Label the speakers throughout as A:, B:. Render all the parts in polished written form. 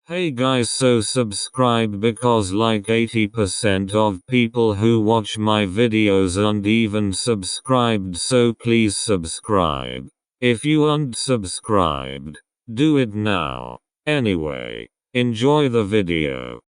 A: Hey guys, so subscribe because like 80% of people who watch my videos aren't even subscribed, so please subscribe. If you aren't subscribed, do it now. Anyway, enjoy the video.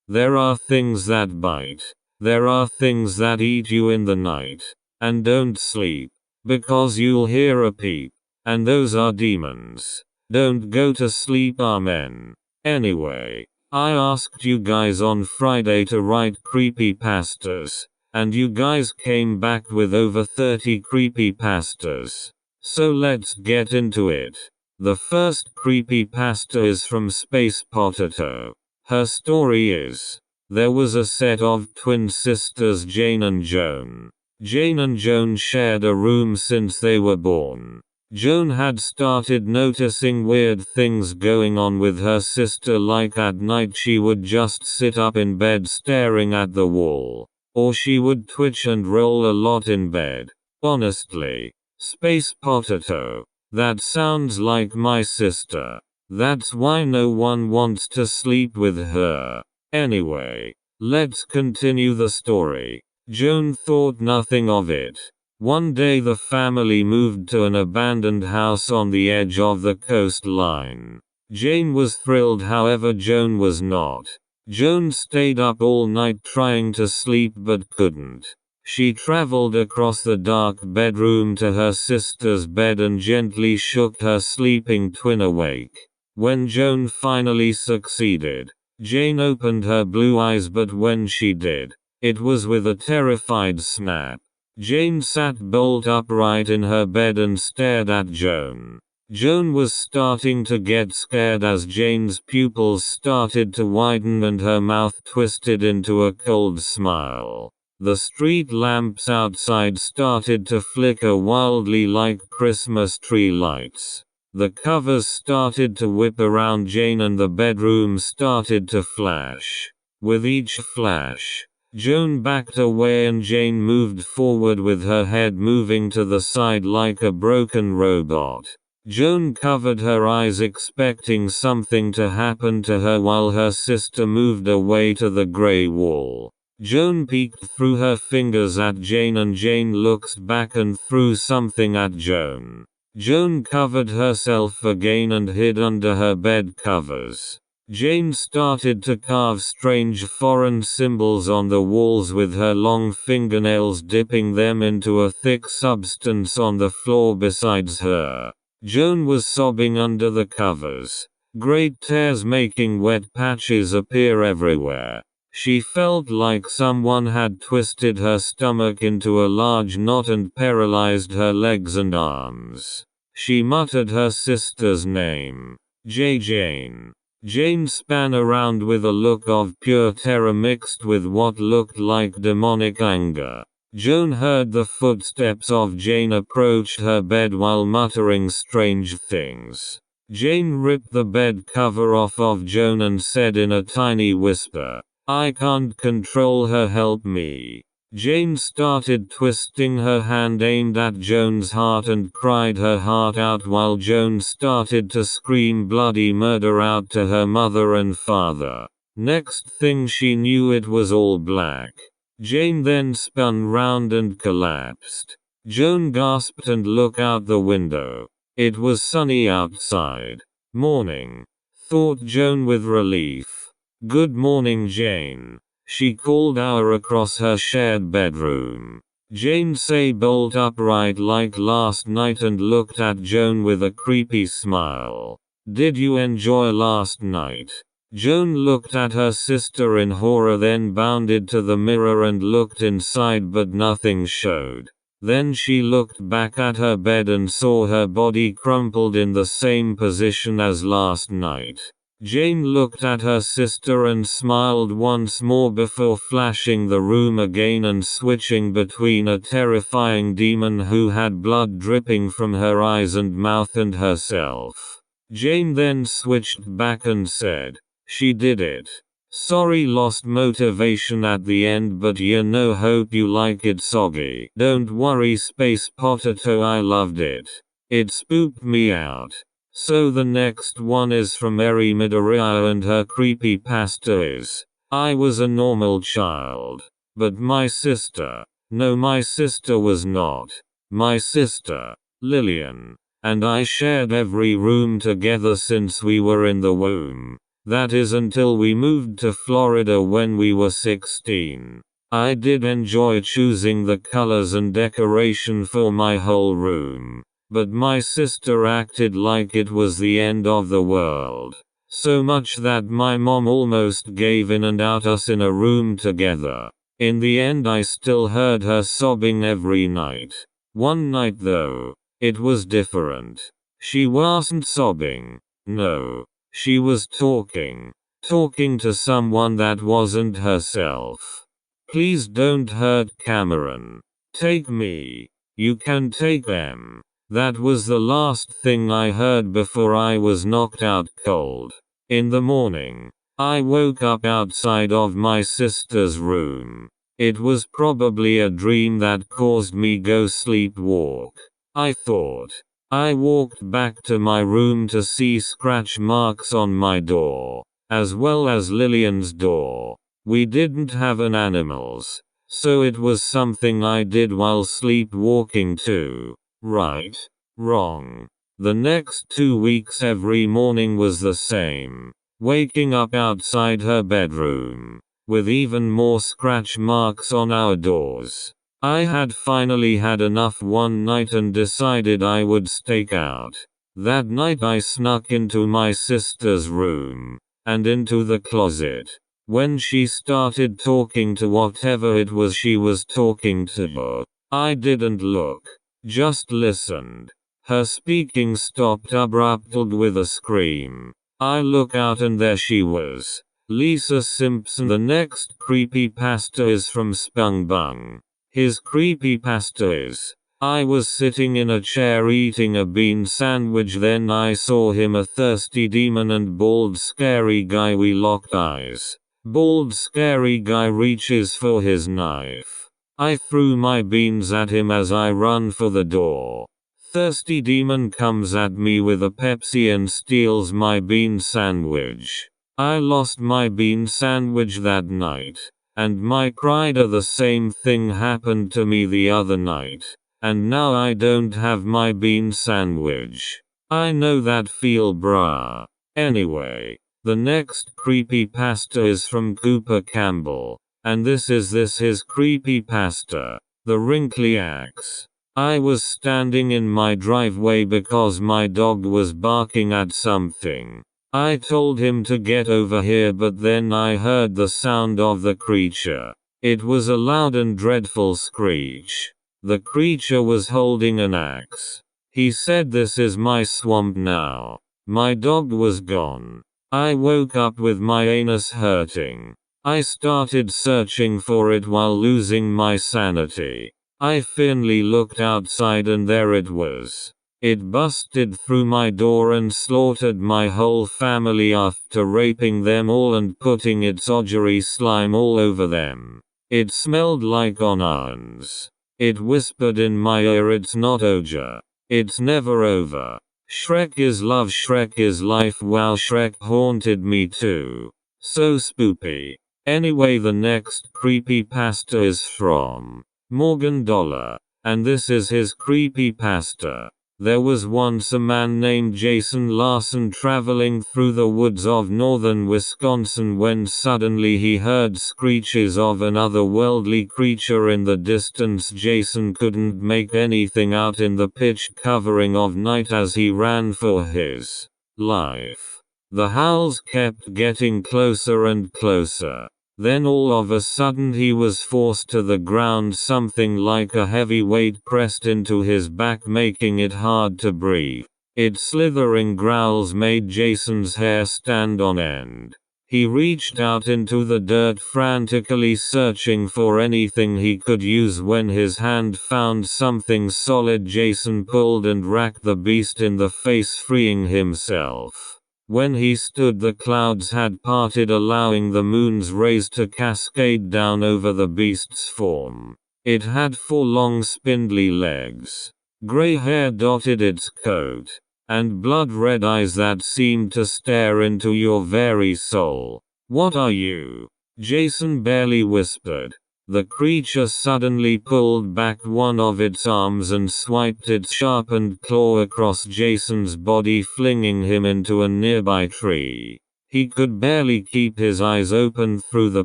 A: There are things that bite. There are things that eat you in the night. And don't sleep, because you'll hear a peep. And those are demons. Don't go to sleep, amen. Anyway, I asked you guys on Friday to write creepypastas, and you guys came back with over 30 creepypastas. So let's get into it. The first creepypasta is from Spacepotahto. Her story is: there was a set of twin sisters, Jane and Joan. Jane and Joan shared a room since they were born. Joan had started noticing weird things going on with her sister, like at night she would just sit up in bed staring at the wall, or she would twitch and roll a lot in bed. Honestly, Spacepotahto, that sounds like my sister. That's why no one wants to sleep with her. Anyway, let's continue the story. Joan thought nothing of it. One day the family moved to an abandoned house on the edge of the coastline. Jane was thrilled, however Joan was not. Joan stayed up all night trying to sleep but couldn't. She traveled across the dark bedroom to her sister's bed and gently shook her sleeping twin awake. When Joan finally succeeded, Jane opened her blue eyes, but when she did, it was with a terrified snap. Jane sat bolt upright in her bed and stared at Joan. Joan was starting to get scared as Jane's pupils started to widen and her mouth twisted into a cold smile. The street lamps outside started to flicker wildly like Christmas tree lights. The covers started to whip around Jane and the bedroom started to flash. With each flash, Joan backed away and Jane moved forward with her head moving to the side like a broken robot. Joan covered her eyes expecting something to happen to her while her sister moved away to the grey wall. Joan peeked through her fingers at Jane and Jane looked back and threw something at Joan. Joan covered herself again and hid under her bed covers. Jane started to carve strange foreign symbols on the walls with her long fingernails, dipping them into a thick substance on the floor besides her. Joan was sobbing under the covers. Great tears making wet patches appear everywhere. She felt like someone had twisted her stomach into a large knot and paralyzed her legs and arms. She muttered her sister's name. Jane. Jane span around with a look of pure terror mixed with what looked like demonic anger. Joan heard the footsteps of Jane approach her bed while muttering strange things. Jane ripped the bed cover off of Joan and said in a tiny whisper, "I can't control her, help me." Jane started twisting her hand aimed at Joan's heart and cried her heart out while Joan started to scream bloody murder out to her mother and father. Next thing she knew, it was all black. Jane then spun round and collapsed. Joan gasped and looked out the window. It was sunny outside. Morning, thought Joan with relief. Good morning, Jane, she called out across her shared bedroom. Jane sat bolt upright like last night and looked at Joan with a creepy smile. Did you enjoy last night? Joan looked at her sister in horror, then bounded to the mirror and looked inside, but nothing showed. Then she looked back at her bed and saw her body crumpled in the same position as last night. Jane looked at her sister and smiled once more before flashing the room again and switching between a terrifying demon who had blood dripping from her eyes and mouth and herself. Jane then switched back and said, "She did it. Sorry, lost motivation at the end, but hope you like it soggy." Don't worry, Spacepotahto, I loved it. It spooked me out. So the next one is from Eri Midoriya, and her creepypasta is, I was a normal child. But my sister. No, my sister was not. My sister, Lillian, and I shared every room together since we were in the womb. That is until we moved to Florida when we were 16. I did enjoy choosing the colors and decoration for my whole room. But my sister acted like it was the end of the world. So much that my mom almost gave in and out us in a room together. In the end I still heard her sobbing every night. One night though, it was different. She wasn't sobbing. No. She was talking. Talking to someone that wasn't herself. Please don't hurt Cameron. Take me. You can take them. That was the last thing I heard before I was knocked out cold. In the morning, I woke up outside of my sister's room. It was probably a dream that caused me go sleepwalk, I thought. I walked back to my room to see scratch marks on my door, as well as Lillian's door. We didn't have an animals, so it was something I did while sleepwalking too. Right? Wrong. The next 2 weeks every morning was the same. Waking up outside her bedroom, with even more scratch marks on our doors. I had finally had enough one night and decided I would stake out. That night I snuck into my sister's room, and into the closet. When she started talking to whatever it was she was talking to, I didn't look. Just listened. Her speaking stopped abruptly with a scream. I look out and there she was. Lisa Simpson. The next creepypasta is from Spungbung. His creepypasta is, I was sitting in a chair eating a bean sandwich, then I saw him, a thirsty demon and bald scary guy. We locked eyes. Bald scary guy reaches for his knife. I threw my beans at him as I run for the door. Thirsty demon comes at me with a Pepsi and steals my bean sandwich. I lost my bean sandwich that night. And my cried, the same thing happened to me the other night. And now I don't have my bean sandwich. I know that feel, bruh. Anyway, the next creepypasta is from Cooper Campbell. And this is his creepypasta, The Wrinkly Axe. I was standing in my driveway because my dog was barking at something. I told him to get over here, but then I heard the sound of the creature. It was a loud and dreadful screech. The creature was holding an axe. He said, "This is my swamp now." My dog was gone. I woke up with my anus hurting. I started searching for it while losing my sanity. I finally looked outside and there it was. It busted through my door and slaughtered my whole family after raping them all and putting its ogery slime all over them. It smelled like onions. It whispered in my ear, "It's not over. It's never over. Shrek is love, Shrek is life." Wow, Shrek haunted me too. So spoopy. Anyway, the next creepypasta is from MorganDollar, and this is his creepypasta. There was once a man named Jason Larson traveling through the woods of northern Wisconsin when suddenly he heard screeches of an otherworldly creature in the distance. Jason couldn't make anything out in the pitch covering of night as he ran for his life. The howls kept getting closer and closer. Then all of a sudden he was forced to the ground, something like a heavy weight pressed into his back, making it hard to breathe. Its slithering growls made Jason's hair stand on end. He reached out into the dirt, frantically searching for anything he could use. When his hand found something solid, Jason pulled and racked the beast in the face, freeing himself. When he stood, the clouds had parted, allowing the moon's rays to cascade down over the beast's form. It had 4 long spindly legs. Gray hair dotted its coat. and blood-red eyes that seemed to stare into your very soul. "What are you?" Jason barely whispered. The creature suddenly pulled back one of its arms and swiped its sharpened claw across Jason's body, flinging him into a nearby tree. He could barely keep his eyes open through the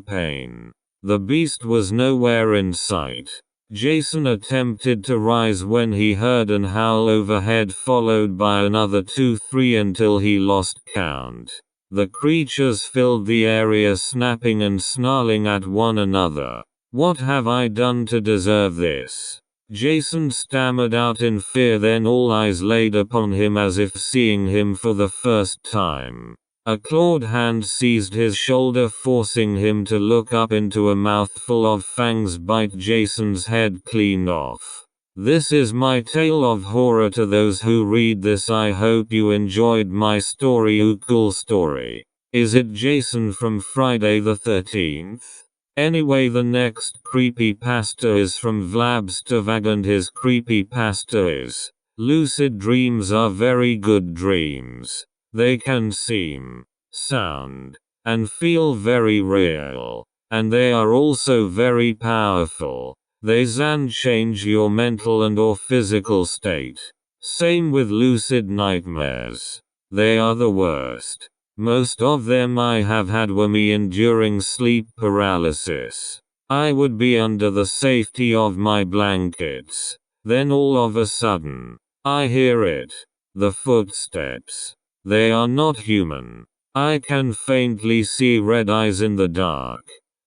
A: pain. The beast was nowhere in sight. Jason attempted to rise when he heard an howl overhead, followed by another 2-3 until he lost count. The creatures filled the area, snapping and snarling at one another. "What have I done to deserve this?" Jason stammered out in fear, then all eyes laid upon him as if seeing him for the first time. A clawed hand seized his shoulder, forcing him to look up into a mouthful of fangs bite Jason's head clean off. This is my tale of horror to those who read this. I hope you enjoyed my story. Ooh, cool story. Is it Jason from Friday the 13th? Anyway, the next creepypasta is from Vlabstavag, and his creepypasta is: lucid dreams are very good dreams. They can seem, sound, and feel very real, and they are also very powerful. They can change your mental and or physical state. Same with lucid nightmares. They are the worst. Most of them I have had were me enduring sleep paralysis. I would be under the safety of my blankets. Then all of a sudden, I hear it. The footsteps. They are not human. I can faintly see red eyes in the dark,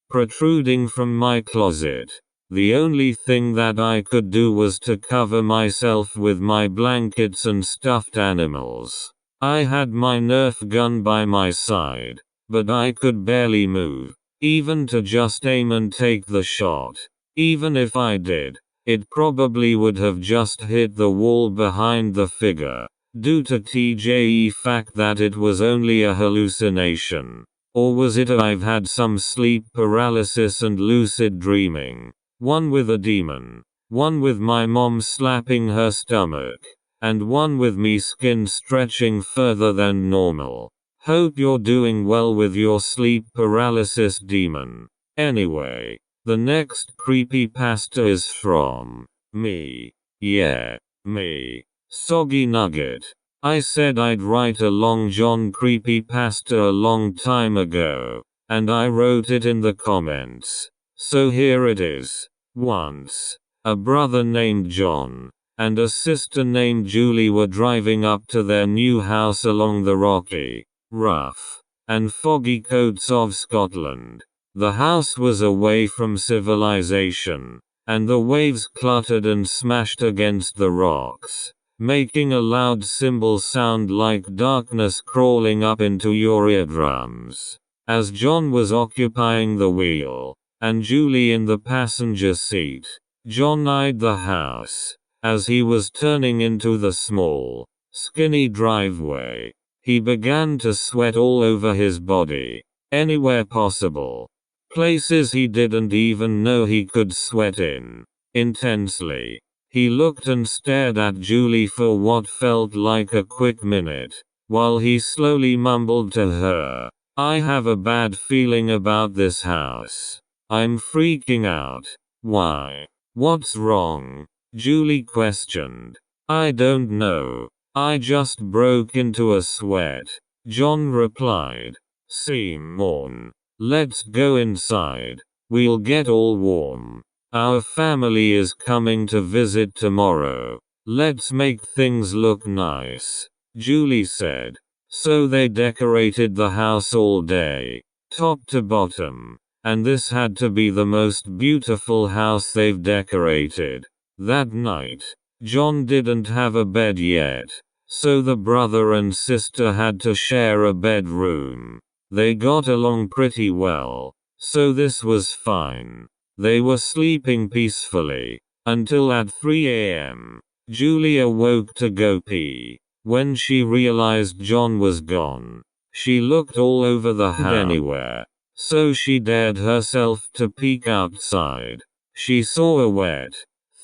A: protruding from my closet. The only thing that I could do was to cover myself with my blankets and stuffed animals. I had my Nerf gun by my side, but I could barely move, even to just aim and take the shot. Even if I did, it probably would have just hit the wall behind the figure, due to TJE fact that it was only a hallucination. Or was it I've had some sleep paralysis and lucid dreaming? One with a demon, one with my mom slapping her stomach, and one with me skin stretching further than normal. Hope you're doing well with your sleep paralysis demon. Anyway, the next creepypasta is from me. Yeah, me. Soggy Nugget. I said I'd write a Long John creepypasta a long time ago, and I wrote it in the comments. So here it is. Once, a brother named John and a sister named Julie were driving up to their new house along the rocky, rough, and foggy coasts of Scotland. The house was away from civilization, and the waves cluttered and smashed against the rocks, making a loud cymbal sound like darkness crawling up into your eardrums. As John was occupying the wheel, and Julie in the passenger seat, John eyed the house. As he was turning into the small, skinny driveway, he began to sweat all over his body, anywhere possible. Places he didn't even know he could sweat in. Intensely, he looked and stared at Julie for what felt like a quick minute, while he slowly mumbled to her, "I have a bad feeling about this house. I'm freaking out." "Why? What's wrong?" Julie questioned. "I don't know. I just broke into a sweat," John replied. "Simon, let's go inside. We'll get all warm. Our family is coming to visit tomorrow. Let's make things look nice," Julie said. So they decorated the house all day, top to bottom, and this had to be the most beautiful house they've decorated. That night, John didn't have a bed yet, so the brother and sister had to share a bedroom. They got along pretty well, so this was fine. They were sleeping peacefully, until at 3 a.m., Julie awoke to go pee. When she realized John was gone, she looked all over the house anywhere, so she dared herself to peek outside. She saw a wet,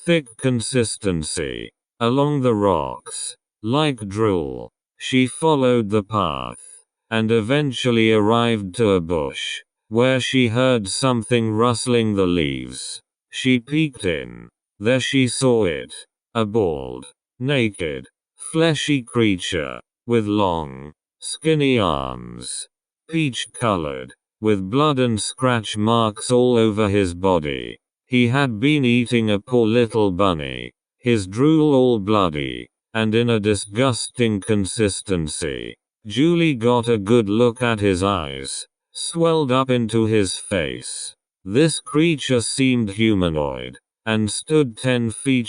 A: thick consistency along the rocks. like drool. She followed the path, and eventually arrived to a bush, where she heard something rustling the leaves. She peeked in. There she saw it. A bald, naked, fleshy creature, with long, skinny arms. Peach-colored, with blood and scratch marks all over his body. He had been eating a poor little bunny, his drool all bloody, and in a disgusting consistency. Julie got a good look at his eyes, swelled up into his face. This creature seemed humanoid, and stood 10 feet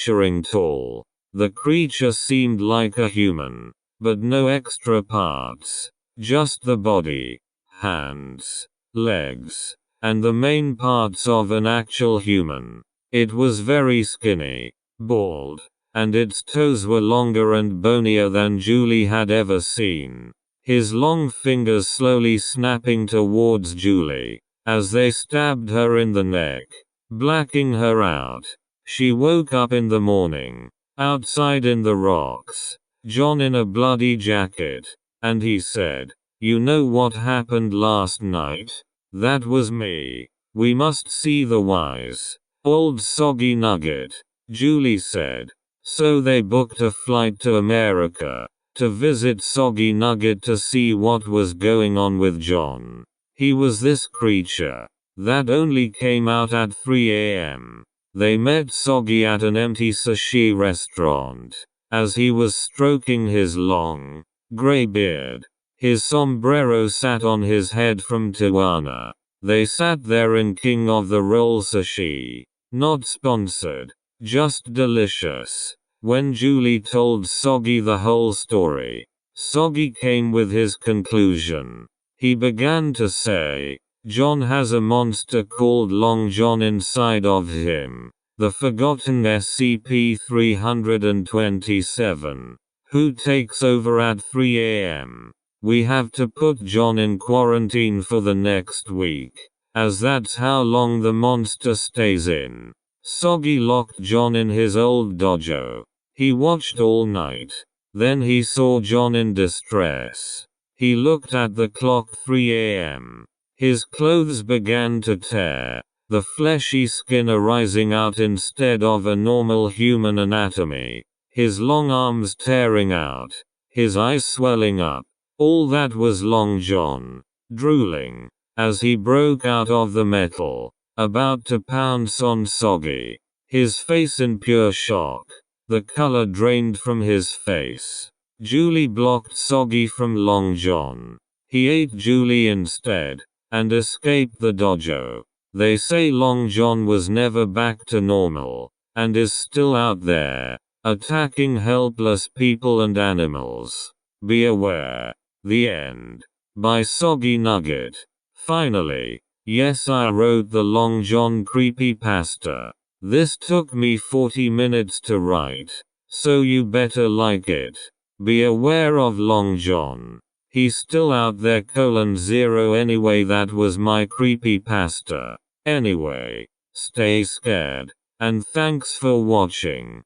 A: tall. The creature seemed like a human, but no extra parts, just the body, hands, legs, and the main parts of an actual human. It was very skinny, bald, and its toes were longer and bonier than Julie had ever seen. His long fingers slowly snapping towards Julie, as they stabbed her in the neck, blacking her out. She woke up in the morning, outside in the rocks, John in a bloody jacket, and he said, "You know what happened last night? That was me. We must see the wise, old soggy nugget," Julie said. So they booked a flight to America, to visit Soggy Nugget to see what was going on with John. He was this creature that only came out at 3 a.m. They met Soggy at an empty sushi restaurant, as he was stroking his long, gray beard. His sombrero sat on his head from Tijuana. They sat there in King of the Roll sushi. Not sponsored, just delicious. When Julie told Soggy the whole story, Soggy came with his conclusion. He began to say, John has a monster called Long John inside of him, the forgotten SCP-327, who takes over at 3 a.m. We have to put John in quarantine for the next week, as that's how long the monster stays in. Soggy locked John in his old dojo. He watched all night. Then he saw John in distress. He looked at the clock 3 a.m. His clothes began to tear, the fleshy skin arising out instead of a normal human anatomy. His long arms tearing out, his eyes swelling up. All that was Long John, drooling, as he broke out of the metal, about to pounce on Soggy. His face in pure shock. The color drained from his face. Julie blocked Soggy from Long John. He ate Julie instead, and escaped the dojo. They say Long John was never back to normal, and is still out there, attacking helpless people and animals. Be aware. The end. By Soggy Nugget. Finally, yes, I wrote the Long John creepypasta. This took me 40 minutes to write, so you better like it. Be aware of Long John. He's still out there : 0 anyway. That was my creepypasta. Anyway, stay scared, and thanks for watching.